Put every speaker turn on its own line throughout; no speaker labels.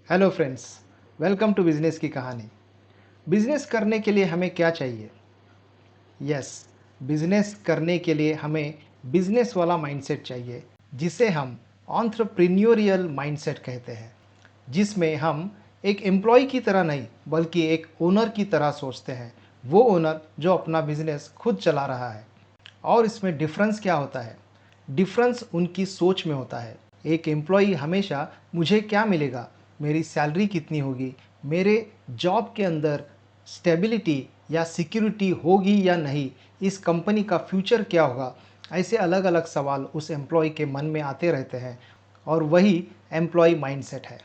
Hello friends, welcome to business की कहानी। Business करने के लिए हमें क्या चाहिए? यस, बिजनेस करने के लिए हमें बिजनेस वाला माइंडसेट चाहिए, जिसे हम एंटरप्रेन्योरियल माइंडसेट कहते हैं, जिसमें हम एक एम्प्लॉय की तरह नहीं बल्कि एक ओनर की तरह सोचते हैं। वो ओनर जो अपना बिजनेस खुद चला रहा है। और इसमें डिफरेंस क्या होता है? डिफरेंस उनकी सोच में होता है। एक एम्प्लॉई हमेशा मुझे क्या मिलेगा, मेरी सैलरी कितनी होगी, मेरे जॉब के अंदर स्टेबिलिटी या सिक्योरिटी होगी या नहीं, इस कंपनी का फ्यूचर क्या होगा, ऐसे अलग अलग सवाल उस एम्प्लॉय के मन में आते रहते हैं। और वही एम्प्लॉय माइंडसेट है।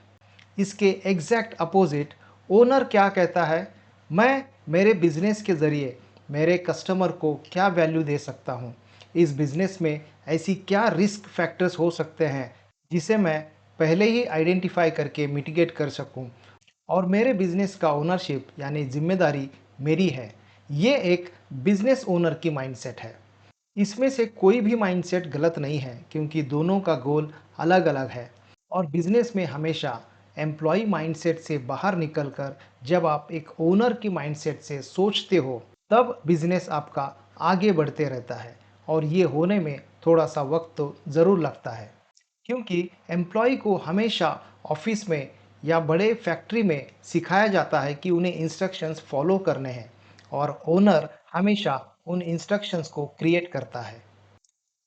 इसके एग्जैक्ट अपोजिट ओनर क्या कहता है, मैं मेरे बिजनेस के ज़रिए मेरे कस्टमर को क्या वैल्यू दे सकता हूँ, इस बिज़नेस में ऐसी क्या रिस्क फैक्टर्स हो सकते हैं जिसे मैं पहले ही आइडेंटिफाई करके मिटिगेट कर सकूँ, और मेरे बिज़नेस का ओनरशिप यानी ज़िम्मेदारी मेरी है। ये एक बिज़नेस ओनर की माइंडसेट है। इसमें से कोई भी माइंडसेट गलत नहीं है, क्योंकि दोनों का गोल अलग-अलग है। और बिजनेस में हमेशा एम्प्लॉय माइंडसेट से बाहर निकलकर जब आप एक ओनर की माइंडसेट से सोचते हो, तब बिजनेस आपका आगे बढ़ते रहता है। और ये होने में थोड़ा-सा वक्त तो ज़रूर लगता है, क्योंकि एम्प्लॉय को हमेशा ऑफिस में या बड़े फैक्ट्री में सिखाया जाता है कि उन्हें इंस्ट्रक्शंस फॉलो करने हैं, और ओनर हमेशा उन इंस्ट्रक्शंस को क्रिएट करता है।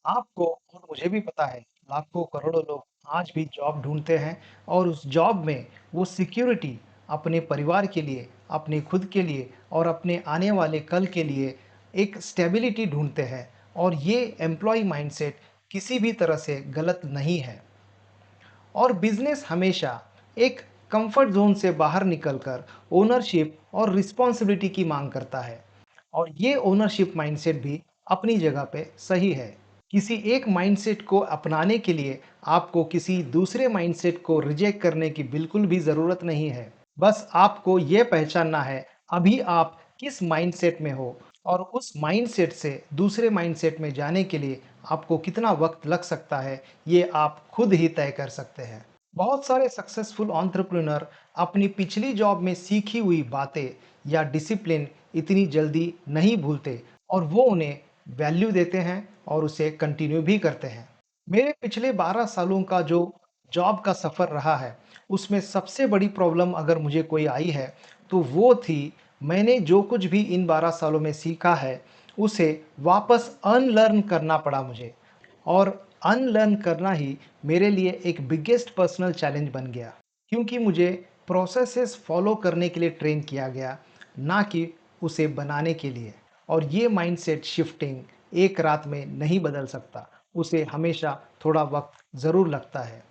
आपको और मुझे भी पता है, लाखों करोड़ों लोग आज भी जॉब ढूंढते हैं, और उस जॉब में वो सिक्योरिटी अपने परिवार के लिए, अपने खुद के लिए और अपने आने वाले कल के लिए एक स्टेबिलिटी ढूंढते हैं। और ये एम्प्लॉय माइंडसेट किसी भी तरह से गलत नहीं है। और बिजनेस हमेशा एक कंफर्ट जोन से बाहर निकलकर ओनरशिप और रिस्पॉन्सिबिलिटी की मांग करता है। और ये ओनरशिप माइंडसेट भी अपनी जगह पे सही है। किसी एक माइंडसेट को अपनाने के लिए आपको किसी दूसरे माइंडसेट को रिजेक्ट करने की बिल्कुल भी ज़रूरत नहीं है। बस आपको ये पहचानना है अभी आप किस माइंडसेट में हो, और उस माइंडसेट से दूसरे माइंडसेट में जाने के लिए आपको कितना वक्त लग सकता है, ये आप खुद ही तय कर सकते हैं। बहुत सारे सक्सेसफुल एंटरप्रेन्योर अपनी पिछली जॉब में सीखी हुई बातें या डिसिप्लिन इतनी जल्दी नहीं भूलते, और वो उन्हें वैल्यू देते हैं और उसे कंटिन्यू भी करते हैं। मेरे पिछले 12 सालों का जो जॉब का सफ़र रहा है, उसमें सबसे बड़ी प्रॉब्लम अगर मुझे कोई आई है, तो वो थी मैंने जो कुछ भी इन 12 सालों में सीखा है, उसे वापस अनलर्न करना पड़ा मुझे। और अनलर्न करना ही मेरे लिए एक बिगेस्ट पर्सनल चैलेंज बन गया, क्योंकि मुझे प्रोसेसेस फॉलो करने के लिए ट्रेन किया गया, ना कि उसे बनाने के लिए। और ये माइंडसेट शिफ्टिंग एक रात में नहीं बदल सकता, उसे हमेशा थोड़ा वक्त ज़रूर लगता है।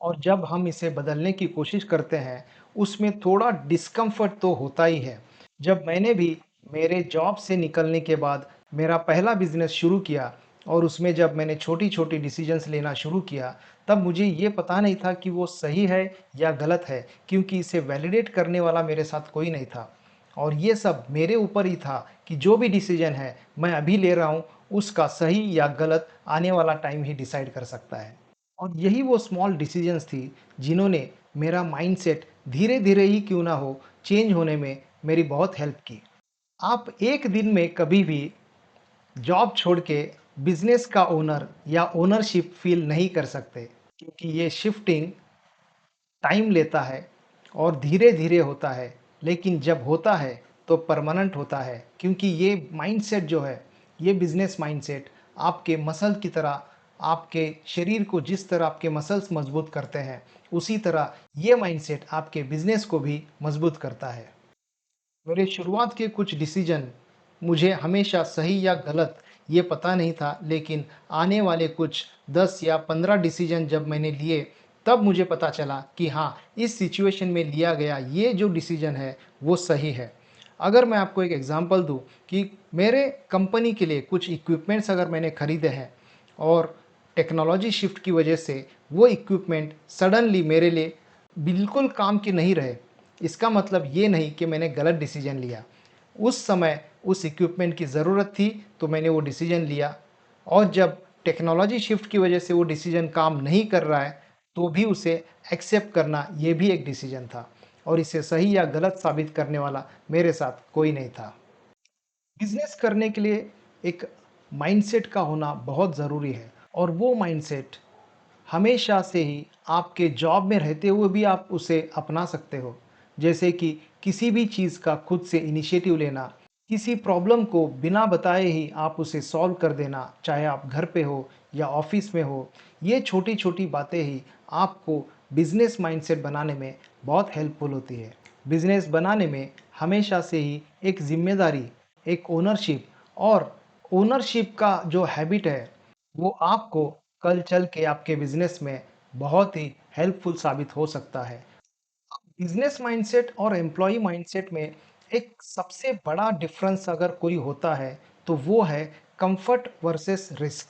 और जब हम इसे बदलने की कोशिश करते हैं, उसमें थोड़ा डिस्कम्फर्ट तो होता ही है। जब मैंने भी मेरे जॉब से निकलने के बाद मेरा पहला बिज़नेस शुरू किया, और उसमें जब मैंने छोटी-छोटी डिसीजंस लेना शुरू किया, तब मुझे ये पता नहीं था कि वो सही है या गलत है, क्योंकि इसे वैलिडेट करने वाला मेरे साथ कोई नहीं था। और ये सब मेरे ऊपर ही था कि जो भी डिसीजन है मैं अभी ले रहा हूँ, उसका सही या गलत आने वाला टाइम ही डिसाइड कर सकता है। और यही वो स्मॉल डिसीजंस थी जिन्होंने मेरा माइंडसेट धीरे-धीरे ही क्यों ना हो चेंज होने में मेरी बहुत हेल्प की। आप एक दिन में कभी भी जॉब छोड़ के बिज़नेस का ओनर या ओनरशिप फ़ील नहीं कर सकते, क्योंकि ये शिफ्टिंग टाइम लेता है और धीरे-धीरे होता है, लेकिन जब होता है तो परमानेंट होता है, क्योंकि ये माइंडसेट जो है, ये बिज़नेस माइंडसेट आपके मसल की तरह, आपके शरीर को जिस तरह आपके मसल्स मजबूत करते हैं, उसी तरह ये माइंडसेट आपके बिज़नेस को भी मजबूत करता है। मेरे शुरुआत के कुछ डिसीजन मुझे हमेशा सही या गलत ये पता नहीं था, लेकिन आने वाले कुछ 10 या 15 डिसीजन जब मैंने लिए, तब मुझे पता चला कि हाँ, इस सिचुएशन में लिया गया ये जो डिसीजन है, वो सही है। अगर मैं आपको एक एग्ज़ाम्पल दूँ कि मेरे कंपनी के लिए कुछ इक्विपमेंट्स अगर मैंने खरीदे हैं, और टेक्नोलॉजी शिफ्ट की वजह से वो इक्विपमेंट सडनली मेरे लिए बिल्कुल काम के नहीं रहे, इसका मतलब ये नहीं कि मैंने गलत डिसीजन लिया। उस समय उस इक्विपमेंट की ज़रूरत थी, तो मैंने वो डिसीजन लिया। और जब टेक्नोलॉजी शिफ्ट की वजह से वो डिसीजन काम नहीं कर रहा है, तो भी उसे एक्सेप्ट करना ये भी एक डिसीजन था और इसे सही या गलत साबित करने वाला मेरे साथ कोई नहीं था। बिज़नेस करने के लिए एक माइंडसेट का होना बहुत ज़रूरी है और वो माइंडसेट हमेशा से ही आपके जॉब में रहते हुए भी आप उसे अपना सकते हो। जैसे कि किसी भी चीज़ का खुद से इनिशिएटिव लेना, किसी प्रॉब्लम को बिना बताए ही आप उसे सॉल्व कर देना, चाहे आप घर पे हो या ऑफ़िस में हो। ये छोटी-छोटी बातें ही आपको बिज़नेस माइंडसेट बनाने में बहुत हेल्पफुल होती है। बिज़नेस बनाने में हमेशा से ही एक ज़िम्मेदारी, एक ओनरशिप और ओनरशिप का जो हैबिट है, वो आपको कल चल के आपके बिज़नेस में बहुत ही हेल्पफुल साबित हो सकता है। बिज़नेस माइंडसेट और एम्प्लॉयी माइंडसेट में एक सबसे बड़ा डिफ़रेंस अगर कोई होता है, तो वो है कम्फ़र्ट वर्सेस रिस्क।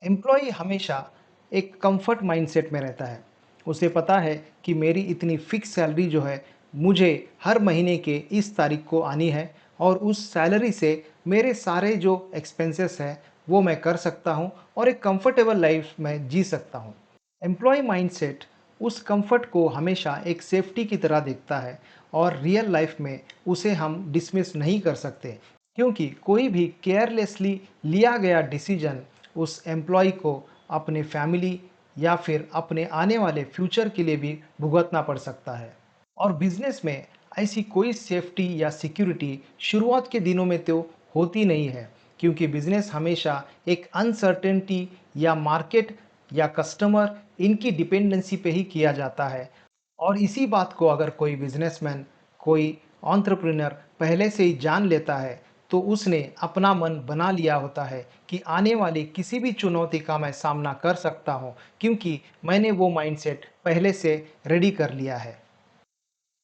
एम्प्लॉयी हमेशा एक कम्फ़र्ट माइंडसेट में रहता है। उसे पता है कि मेरी इतनी फ़िक्स सैलरी जो है, मुझे हर महीने के इस तारीख को आनी है और उस सैलरी से मेरे सारे जो एक्सपेंसेस हैं, वो मैं कर सकता हूँ और एक कंफर्टेबल लाइफ़ मैं जी सकता हूँ। एम्प्लॉयी माइंडसेट उस कंफर्ट को हमेशा एक सेफ्टी की तरह देखता है और रियल लाइफ़ में उसे हम डिसमिस नहीं कर सकते, क्योंकि कोई भी केयरलेसली लिया गया डिसीजन उस एम्प्लॉयी को अपने फैमिली या फिर अपने आने वाले फ्यूचर के लिए भी भुगतना पड़ सकता है। और बिज़नेस में ऐसी कोई सेफ्टी या सिक्योरिटी शुरुआत के दिनों में तो होती नहीं है, क्योंकि बिज़नेस हमेशा एक अनसर्टेनिटी या मार्केट या कस्टमर इनकी डिपेंडेंसी पे ही किया जाता है। और इसी बात को अगर कोई बिज़नेसमैन, कोई एंटरप्रेन्योर पहले से ही जान लेता है, तो उसने अपना मन बना लिया होता है कि आने वाली किसी भी चुनौती का मैं सामना कर सकता हूँ, क्योंकि मैंने वो माइंडसेट पहले से रेडी कर लिया है।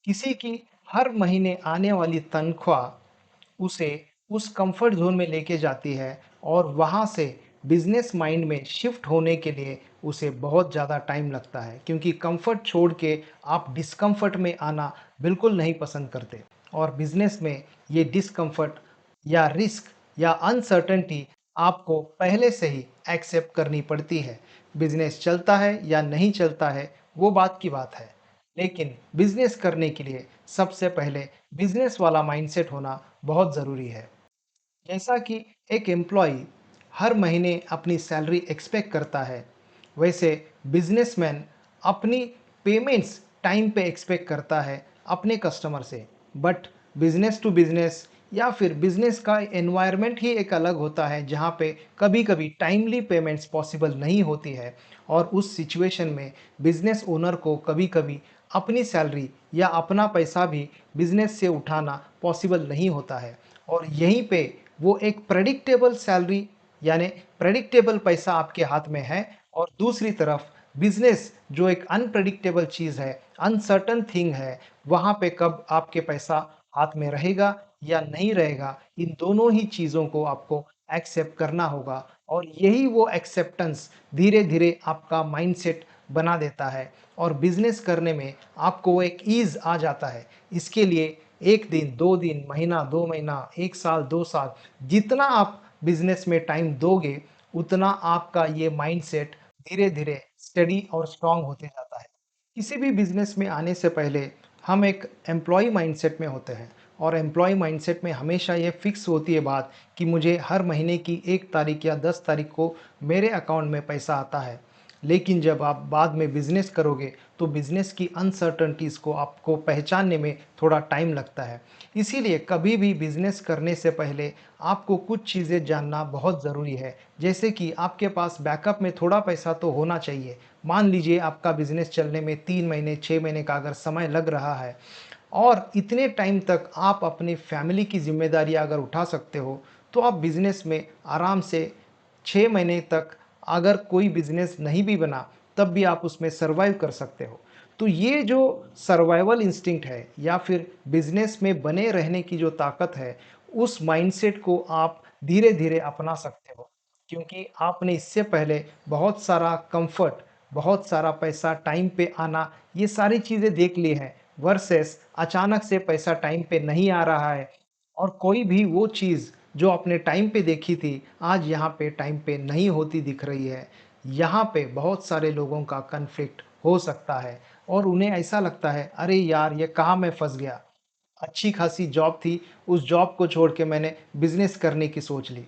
किसी की हर महीने आने वाली तनख्वाह उसे उस कंफर्ट ज़ोन में लेके जाती है और वहाँ से बिज़नेस माइंड में शिफ्ट होने के लिए उसे बहुत ज़्यादा टाइम लगता है, क्योंकि कंफर्ट छोड़ के आप डिस्कम्फर्ट में आना बिल्कुल नहीं पसंद करते और बिज़नेस में ये डिस्कम्फर्ट या रिस्क या अनसर्टेनिटी आपको पहले से ही एक्सेप्ट करनी पड़ती है। बिज़नेस चलता है या नहीं चलता है, वो बात की बात है। लेकिन बिज़नेस करने के लिए सबसे पहले बिज़नेस वाला माइंडसेट होना बहुत ज़रूरी है। जैसा कि एक एम्प्लॉयी हर महीने अपनी सैलरी एक्सपेक्ट करता है, वैसे बिजनेसमैन अपनी पेमेंट्स टाइम पे एक्सपेक्ट करता है अपने कस्टमर से। बट बिजनेस टू बिजनेस या फिर बिजनेस का एनवायरनमेंट ही एक अलग होता है, जहाँ पे कभी-कभी टाइमली पेमेंट्स पॉसिबल नहीं होती है और उस सिचुएशन में बिजनेस ओनर को कभी-कभी अपनी सैलरी या अपना पैसा भी बिजनेस से उठाना पॉसिबल नहीं होता है और यहीं पे वो एक प्रेडिक्टेबल सैलरी यानी प्रेडिक्टेबल पैसा आपके हाथ में है और दूसरी तरफ बिज़नेस जो एक अनप्रेडिक्टेबल चीज़ है, अनसर्टेन थिंग है, वहाँ पे कब आपके पैसा हाथ में रहेगा या नहीं रहेगा, इन दोनों ही चीज़ों को आपको एक्सेप्ट करना होगा और यही वो एक्सेप्टेंस धीरे-धीरे आपका माइंडसेट बना देता है और बिज़नेस करने में आपको वो एक ईज़ आ जाता है। इसके लिए 1 दिन, 2 दिन, महीना, 2 महीना, 1 साल, 2 साल, जितना आप बिज़नेस में टाइम दोगे, उतना आपका ये माइंडसेट धीरे-धीरे स्टडी और स्ट्रॉन्ग होते जाता है। किसी भी बिज़नेस में आने से पहले हम एक एम्प्लॉयी माइंडसेट में होते हैं और एम्प्लॉयी माइंडसेट में हमेशा ये फिक्स होती है बात कि मुझे हर महीने की 1 तारीख या 10 तारीख को मेरे अकाउंट में पैसा आता है। लेकिन जब आप बाद में बिज़नेस करोगे, तो बिज़नेस की अनसर्टेनिटीज़ को आपको पहचानने में थोड़ा टाइम लगता है। इसीलिए कभी भी बिज़नेस करने से पहले आपको कुछ चीज़ें जानना बहुत ज़रूरी है। जैसे कि आपके पास बैकअप में थोड़ा पैसा तो होना चाहिए। मान लीजिए आपका बिज़नेस चलने में 3 महीने, 6 महीने का अगर समय लग रहा है और इतने टाइम तक आप अपनी फैमिली की ज़िम्मेदारियाँ अगर उठा सकते हो, तो आप बिज़नेस में आराम से 6 महीने तक अगर कोई बिज़नेस नहीं भी बना, तब भी आप उसमें सर्वाइव कर सकते हो। तो ये जो सर्वाइवल इंस्टिंक्ट है या फिर बिज़नेस में बने रहने की जो ताकत है, उस माइंडसेट को आप धीरे-धीरे अपना सकते हो। क्योंकि आपने इससे पहले बहुत सारा कम्फ़र्ट, बहुत सारा पैसा टाइम पे आना, ये सारी चीज़ें देख ली हैं वर्सेस अचानक से पैसा टाइम पे नहीं आ रहा है और कोई भी वो चीज़ जो आपने टाइम पे देखी थी, आज यहाँ पे टाइम पे नहीं होती दिख रही है। यहाँ पे बहुत सारे लोगों का कॉन्फ्लिक्ट हो सकता है और उन्हें ऐसा लगता है, अरे यार ये कहाँ मैं फँस गया। अच्छी खासी जॉब थी, उस जॉब को छोड़ के मैंने बिज़नेस करने की सोच ली।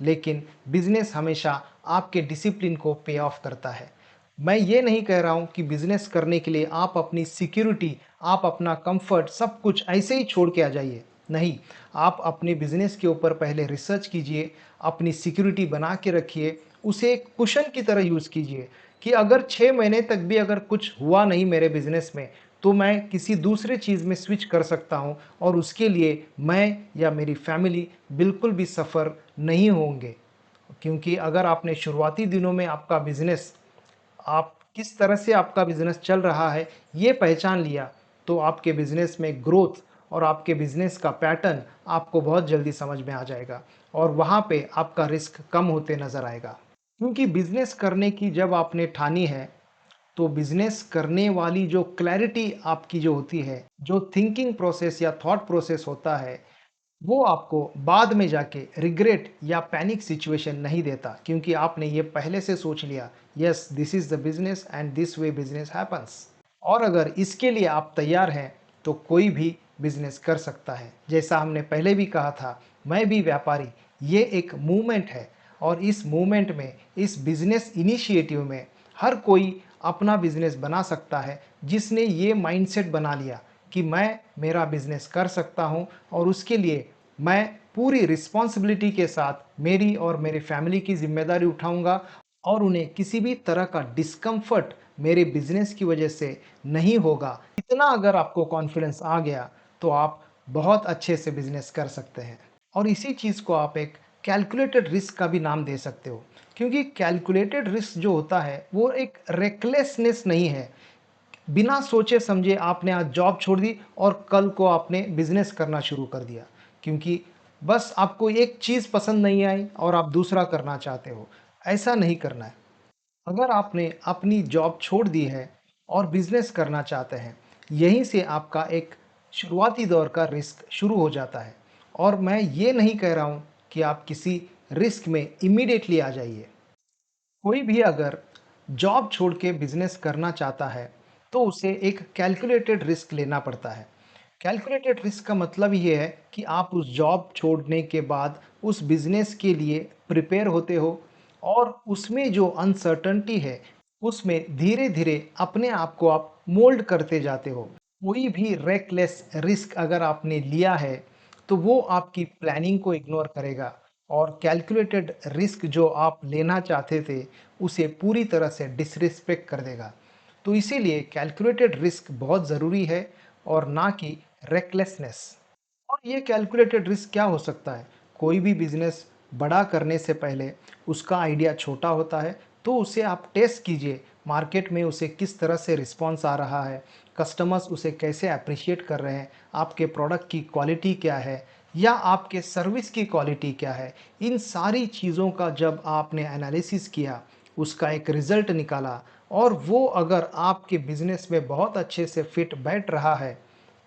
लेकिन बिज़नेस हमेशा आपके डिसिप्लिन को पे ऑफ करता है। मैं ये नहीं कह रहा हूँ कि बिज़नेस करने के लिए आप अपनी सिक्योरिटी, आप अपना कम्फ़र्ट सब कुछ ऐसे ही छोड़ के आ जाइए। नहीं, आप अपने बिज़नेस के ऊपर पहले रिसर्च कीजिए, अपनी सिक्योरिटी बना के रखिए, उसे एक कुशन की तरह यूज़ कीजिए कि अगर 6 महीने तक भी अगर कुछ हुआ नहीं मेरे बिज़नेस में, तो मैं किसी दूसरे चीज़ में स्विच कर सकता हूँ और उसके लिए मैं या मेरी फैमिली बिल्कुल भी सफ़र नहीं होंगे। क्योंकि अगर आपने शुरुआती दिनों में आपका बिज़नेस, आप किस तरह से आपका बिज़नेस चल रहा है, ये पहचान लिया, तो आपके बिज़नेस में ग्रोथ और आपके बिज़नेस का पैटर्न आपको बहुत जल्दी समझ में आ जाएगा और वहाँ पे आपका रिस्क कम होते नज़र आएगा। क्योंकि बिज़नेस करने की जब आपने ठानी है, तो बिज़नेस करने वाली जो क्लैरिटी आपकी जो होती है, जो थिंकिंग प्रोसेस या थॉट प्रोसेस होता है, वो आपको बाद में जाके रिग्रेट या पैनिक सिचुएशन नहीं देता क्योंकि आपने ये पहले से सोच लिया, yes this is the business and this way business happens. और अगर इसके लिए आप तैयार हैं, तो कोई भी बिज़नेस कर सकता है। जैसा हमने पहले भी कहा था, मैं भी व्यापारी, ये एक मूवमेंट है और इस मूवमेंट में, इस बिज़नेस इनिशिएटिव में हर कोई अपना बिज़नेस बना सकता है, जिसने ये माइंडसेट बना लिया कि मैं मेरा बिज़नेस कर सकता हूँ और उसके लिए मैं पूरी रिस्पॉन्सिबिलिटी के साथ मेरी और मेरी फैमिली की ज़िम्मेदारी उठाऊँगा और उन्हें किसी भी तरह का डिस्कम्फ़र्ट मेरे बिज़नेस की वजह से नहीं होगा। इतना अगर आपको कॉन्फिडेंस आ गया, तो आप बहुत अच्छे से बिज़नेस कर सकते हैं। और इसी चीज़ को आप एक कैलकुलेटेड रिस्क का भी नाम दे सकते हो, क्योंकि कैलकुलेटेड रिस्क जो होता है, वो एक रेकलेसनेस नहीं है। बिना सोचे समझे आपने आज जॉब छोड़ दी और कल को आपने बिज़नेस करना शुरू कर दिया, क्योंकि बस आपको एक चीज़ पसंद नहीं आई और आप दूसरा करना चाहते हो। ऐसा नहीं करना है। अगर आपने अपनी जॉब छोड़ दी है और बिज़नेस करना चाहते हैं, यहीं से आपका एक शुरुआती दौर का रिस्क शुरू हो जाता है और मैं ये नहीं कह रहा हूँ कि आप किसी रिस्क में इमीडिएटली आ जाइए। कोई भी अगर जॉब छोड़ के बिज़नेस करना चाहता है, तो उसे एक कैलकुलेटेड रिस्क लेना पड़ता है। कैलकुलेटेड रिस्क का मतलब ये है कि आप उस जॉब छोड़ने के बाद उस बिज़नेस के लिए प्रिपेयर होते हो और उसमें जो अनसर्टेनिटी है, उसमें धीरे-धीरे अपने आप को आप मोल्ड करते जाते हो। कोई भी रेकलेस रिस्क अगर आपने लिया है, तो वो आपकी प्लानिंग को इग्नोर करेगा और कैलकुलेटेड रिस्क जो आप लेना चाहते थे, उसे पूरी तरह से डिसरिस्पेक्ट कर देगा। तो इसीलिए कैलकुलेटेड रिस्क बहुत ज़रूरी है और ना कि रेकलेसनेस। और ये कैलकुलेटेड रिस्क क्या हो सकता है? कोई भी बिज़नेस बड़ा करने से पहले उसका आइडिया छोटा होता है, तो उसे आप टेस्ट कीजिए, मार्केट में उसे किस तरह से रिस्पॉन्स आ रहा है, कस्टमर्स उसे कैसे एप्रिशिएट कर रहे हैं, आपके प्रोडक्ट की क्वालिटी क्या है या आपके सर्विस की क्वालिटी क्या है। इन सारी चीज़ों का जब आपने एनालिसिस किया, उसका एक रिज़ल्ट निकाला और वो अगर आपके बिज़नेस में बहुत अच्छे से फिट बैठ रहा है,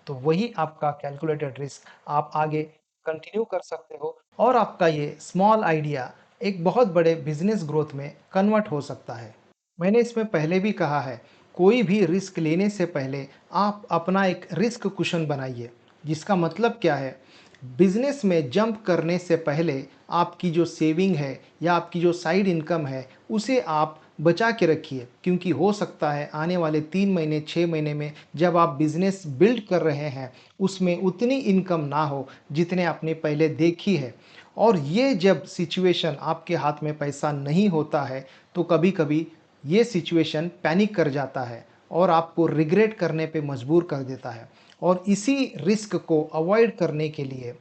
तो वही आपका कैलकुलेटेड रिस्क आप आगे कंटिन्यू कर सकते हो और आपका ये स्मॉल आइडिया एक बहुत बड़े बिजनेस ग्रोथ में कन्वर्ट हो सकता है। मैंने इसमें पहले भी कहा है, कोई भी रिस्क लेने से पहले आप अपना एक रिस्क कुशन बनाइए। जिसका मतलब क्या है? बिजनेस में जंप करने से पहले आपकी जो सेविंग है या आपकी जो साइड इनकम है, उसे आप बचा के रखिए, क्योंकि हो सकता है आने वाले 3 महीने 6 महीने में जब आप बिज़नेस बिल्ड कर रहे हैं, उसमें उतनी इनकम ना हो जितने आपने पहले देखी है। और ये जब सिचुएशन आपके हाथ में पैसा नहीं होता है, तो कभी-कभी ये सिचुएशन पैनिक कर जाता है और आपको रिग्रेट करने पे मजबूर कर देता है। और इसी रिस्क को अवॉइड करने के लिए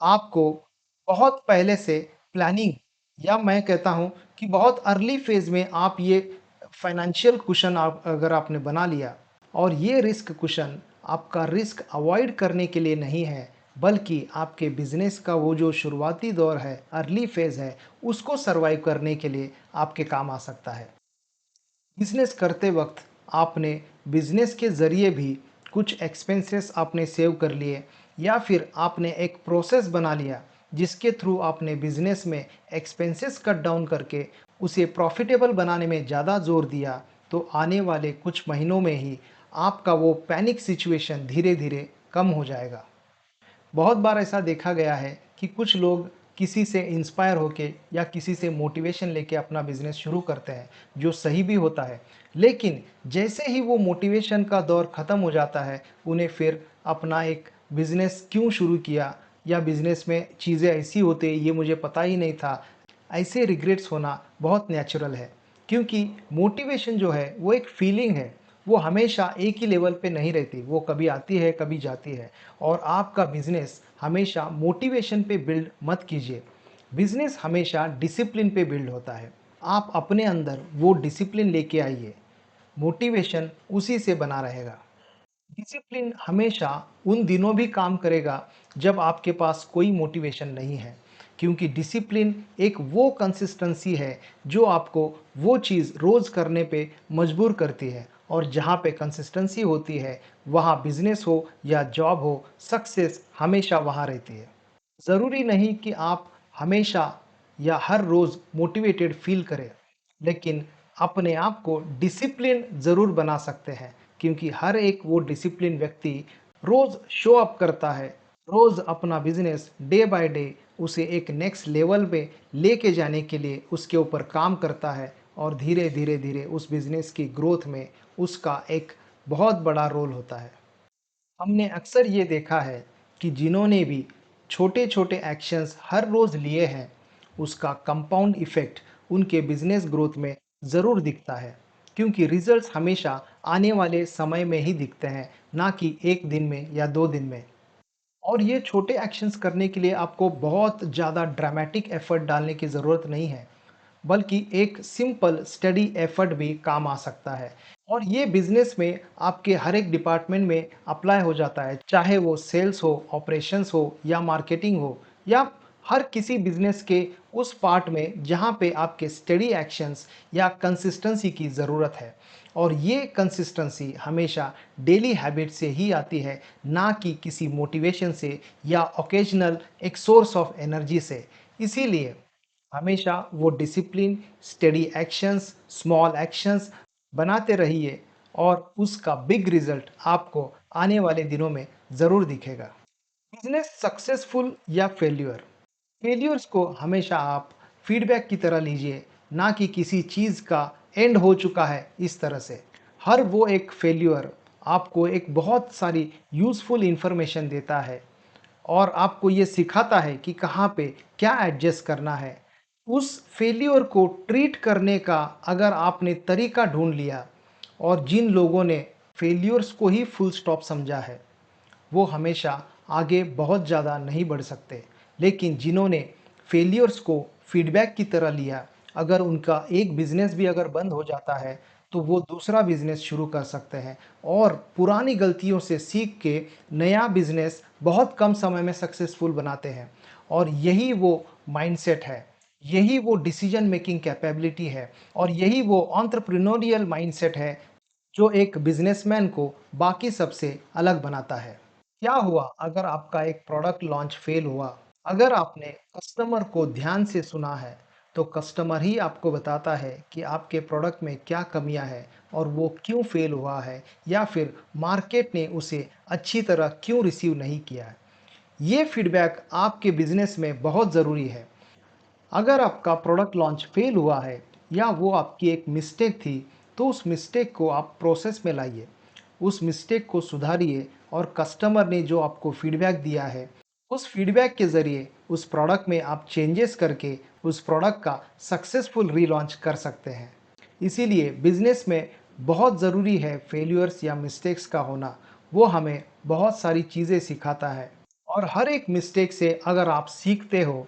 आपको बहुत पहले से प्लानिंग, या मैं कहता हूँ कि बहुत अर्ली फेज़ में आप ये फाइनेंशियल कुशन आप अगर आपने बना लिया, और ये रिस्क कुशन आपका रिस्क अवॉइड करने के लिए नहीं है, बल्कि आपके बिज़नेस का वो जो शुरुआती दौर है, अर्ली फेज़ है, उसको सर्वाइव करने के लिए आपके काम आ सकता है। बिज़नेस करते वक़्त आपने बिज़नेस के ज़रिए भी कुछ एक्सपेंसेस आपने सेव कर लिए या फिर आपने एक प्रोसेस बना लिया, जिसके थ्रू आपने बिज़नेस में एक्सपेंसेस कट डाउन करके उसे प्रॉफ़िटेबल बनाने में ज़्यादा ज़ोर दिया, तो आने वाले कुछ महीनों में ही आपका वो पैनिक सिचुएशन धीरे-धीरे कम हो जाएगा। बहुत बार ऐसा देखा गया है कि कुछ लोग किसी से इंस्पायर होके या किसी से मोटिवेशन लेके अपना बिजनेस शुरू करते हैं, जो सही भी होता है। लेकिन जैसे ही वो मोटिवेशन का दौर ख़त्म हो जाता है, उन्हें फिर अपना एक बिजनेस क्यों शुरू किया या बिजनेस में चीज़ें ऐसी होती ये मुझे पता ही नहीं था, ऐसे रिग्रेट्स होना बहुत नेचुरल है। क्योंकि मोटिवेशन जो है वो एक फीलिंग है, वो हमेशा एक ही लेवल पे नहीं रहती, वो कभी आती है, कभी जाती है। और आपका बिज़नेस हमेशा मोटिवेशन पे बिल्ड मत कीजिए। बिज़नेस हमेशा डिसिप्लिन पे बिल्ड होता है। आप अपने अंदर वो डिसिप्लिन लेके आइए, मोटिवेशन उसी से बना रहेगा। डिसिप्लिन हमेशा उन दिनों भी काम करेगा जब आपके पास कोई मोटिवेशन नहीं है, क्योंकि डिसिप्लिन एक वो कंसिस्टेंसी है जो आपको वो चीज़ रोज़ करने पे मजबूर करती है। और जहाँ पे कंसिस्टेंसी होती है, वहाँ बिजनेस हो या जॉब हो, सक्सेस हमेशा वहाँ रहती है। ज़रूरी नहीं कि आप हमेशा या हर रोज़ मोटिवेटेड फ़ील करें, लेकिन अपने आप को डिसिप्लिन ज़रूर बना सकते हैं, क्योंकि हर एक वो डिसिप्लिन व्यक्ति रोज़ शो अप करता है, रोज़ अपना बिज़नेस डे बाय डे उसे एक नेक्स्ट लेवल पे लेके जाने के लिए उसके ऊपर काम करता है और धीरे-धीरे उस बिज़नेस की ग्रोथ में उसका एक बहुत बड़ा रोल होता है। हमने अक्सर ये देखा है कि जिन्होंने भी छोटे-छोटे एक्शंस हर रोज़ लिए हैं, उसका कंपाउंड इफ़ेक्ट उनके बिज़नेस ग्रोथ में ज़रूर दिखता है। क्योंकि रिज़ल्ट्स हमेशा आने वाले समय में ही दिखते हैं, ना कि 1 दिन में या 2 दिन में। और ये छोटे एक्शंस करने के लिए आपको बहुत ज़्यादा ड्रामेटिक एफ़र्ट डालने की ज़रूरत नहीं है, बल्कि एक सिंपल स्टडी एफ़र्ट भी काम आ सकता है। और ये बिज़नेस में आपके हर एक डिपार्टमेंट में अप्लाई हो जाता है, चाहे वो सेल्स हो, ऑपरेशंस हो या मार्केटिंग हो या हर किसी बिज़नेस के उस पार्ट में जहाँ पे आपके स्टडी एक्शंस या कंसिस्टेंसी की ज़रूरत है। और ये कंसिस्टेंसी हमेशा डेली हैबिट से ही आती है, ना कि किसी मोटिवेशन से या ओकेजनल एक सोर्स ऑफ एनर्जी से। इसीलिए हमेशा वो discipline, steady actions, small actions बनाते रहिए और उसका बिग रिज़ल्ट आपको आने वाले दिनों में ज़रूर दिखेगा। बिज़नेस सक्सेसफुल या फेल्योर, फेल्योर्स को हमेशा आप फीडबैक की तरह लीजिए, ना कि किसी चीज़ का एंड हो चुका है इस तरह से। हर वो एक फेल्योर आपको एक बहुत सारी यूज़फुल इन्फॉर्मेशन देता है और आपको ये सिखाता है कि कहाँ पे क्या एडजस्ट करना है। उस फेल्योर को ट्रीट करने का अगर आपने तरीका ढूँढ लिया और जिन लोगों ने फेल्योर्स को ही फुल स्टॉप समझा है, वो हमेशा आगे बहुत ज़्यादा नहीं बढ़ सकते। लेकिन जिन्होंने फेलियर्स को फीडबैक की तरह लिया, अगर उनका एक बिज़नेस भी अगर बंद हो जाता है, तो वो दूसरा बिज़नेस शुरू कर सकते हैं और पुरानी गलतियों से सीख के नया बिज़नेस बहुत कम समय में सक्सेसफुल बनाते हैं। और यही वो माइंडसेट है, यही वो डिसीजन मेकिंग कैपेबिलिटी है और यही वो एंटरप्रेन्योरियल माइंडसेट है, जो एक बिज़नेसमैन को बाकी सबसे अलग बनाता है। क्या हुआ अगर आपका एक प्रोडक्ट लॉन्च फेल हुआ? अगर आपने कस्टमर को ध्यान से सुना है, तो कस्टमर ही आपको बताता है कि आपके प्रोडक्ट में क्या कमियां हैं और वो क्यों फेल हुआ है या फिर मार्केट ने उसे अच्छी तरह क्यों रिसीव नहीं किया है। ये फीडबैक आपके बिजनेस में बहुत ज़रूरी है। अगर आपका प्रोडक्ट लॉन्च फेल हुआ है या वो आपकी एक मिस्टेक थी, तो उस मिस्टेक को आप प्रोसेस में लाइए, उस मिस्टेक को सुधारिए और कस्टमर ने जो आपको फीडबैक दिया है, उस फीडबैक के ज़रिए उस प्रोडक्ट में आप चेंजेस करके उस प्रोडक्ट का सक्सेसफुल रीलॉन्च कर सकते हैं। इसीलिए बिज़नेस में बहुत ज़रूरी है फेल्यूर्स या मिस्टेक्स का होना। वो हमें बहुत सारी चीज़ें सिखाता है और हर एक मिस्टेक से अगर आप सीखते हो,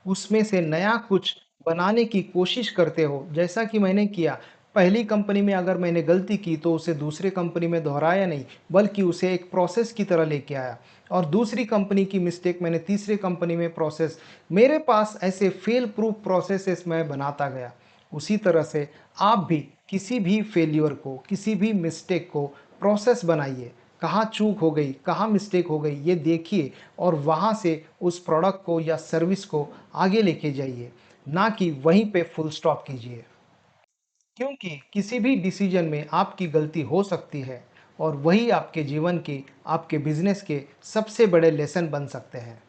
उसमें से नया कुछ बनाने की कोशिश करते हो, जैसा कि मैंने किया। पहली कंपनी में अगर मैंने गलती की तो उसे दूसरे कंपनी में दोहराया नहीं, बल्कि उसे एक प्रोसेस की तरह लेके आया और दूसरी कंपनी की मिस्टेक मैंने तीसरे कंपनी में प्रोसेस, मेरे पास ऐसे फेल प्रूफ प्रोसेसेस मैं बनाता गया। उसी तरह से आप भी किसी भी फेल्योर को, किसी भी मिस्टेक को प्रोसेस बनाइए। कहाँ चूक हो गई, कहाँ मिस्टेक हो गई, ये देखिए और वहाँ से उस प्रोडक्ट को या सर्विस को आगे लेके जाइए, ना कि वहीं पे फुल स्टॉप कीजिए। क्योंकि किसी भी डिसीजन में आपकी गलती हो सकती है और वही आपके जीवन की, आपके बिजनेस के सबसे बड़े लेसन बन सकते हैं।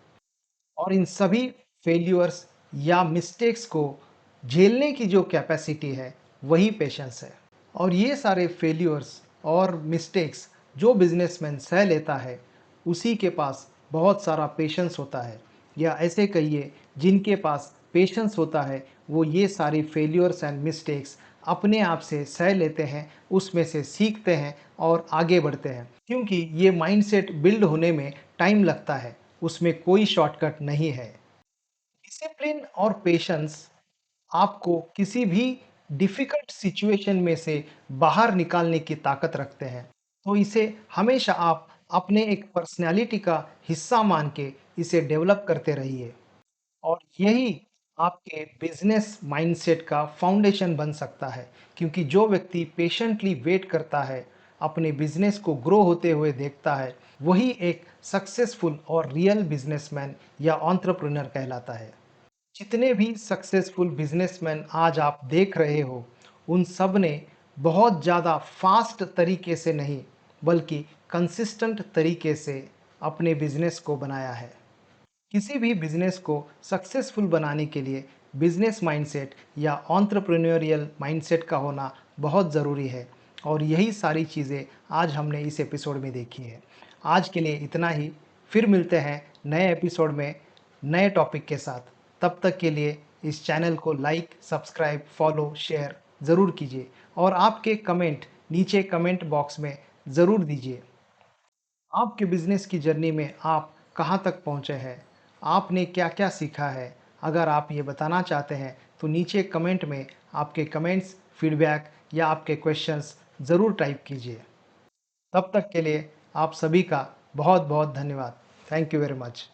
और इन सभी फेल्यूर्स या मिस्टेक्स को झेलने की जो कैपेसिटी है, वही पेशेंस है। और ये सारे फेल्यूर्स और मिस्टेक्स जो बिजनेसमैन सह लेता है, उसी के पास बहुत सारा पेशेंस होता है। या ऐसे कहिए, जिनके पास पेशेंस होता है, वो ये सारी फेल्यूर्स एंड मिस्टेक्स अपने आप से सह लेते हैं, उसमें से सीखते हैं और आगे बढ़ते हैं। क्योंकि ये माइंडसेट बिल्ड होने में टाइम लगता है, उसमें कोई शॉर्टकट नहीं है। डिसिप्लिन और पेशेंस आपको किसी भी डिफ़िकल्ट सिचुएशन में से बाहर निकालने की ताकत रखते हैं। तो इसे हमेशा आप अपने एक पर्सनैलिटी का हिस्सा मान के इसे डेवलप करते रहिए। और यही आपके बिज़नेस माइंडसेट का फाउंडेशन बन सकता है। क्योंकि जो व्यक्ति पेशेंटली वेट करता है, अपने बिज़नेस को ग्रो होते हुए देखता है, वही एक सक्सेसफुल और रियल बिज़नेसमैन या एंटरप्रेन्योर कहलाता है। जितने भी सक्सेसफुल बिजनेसमैन आज आप देख रहे हो, उन सब ने बहुत ज़्यादा फास्ट तरीके से नहीं, बल्कि कंसिस्टेंट तरीके से अपने बिजनेस को बनाया है। किसी भी बिजनेस को सक्सेसफुल बनाने के लिए बिजनेस माइंडसेट या एंटरप्रेन्योरियल माइंडसेट का होना बहुत ज़रूरी है। और यही सारी चीज़ें आज हमने इस एपिसोड में देखी है। आज के लिए इतना ही। फिर मिलते हैं नए एपिसोड में नए टॉपिक के साथ। तब तक के लिए इस चैनल को लाइक, सब्सक्राइब, फॉलो, शेयर ज़रूर कीजिए। और आपके कमेंट नीचे कमेंट बॉक्स में ज़रूर दीजिए। आपके बिज़नेस की जर्नी में आप कहाँ तक पहुँचे हैं? आपने क्या-क्या सीखा है? अगर आप ये बताना चाहते हैं, तो नीचे कमेंट में आपके कमेंट्स, फीडबैक या आपके क्वेश्चंस ज़रूर टाइप कीजिए। तब तक के लिए आप सभी का बहुत-बहुत धन्यवाद। Thank you very much.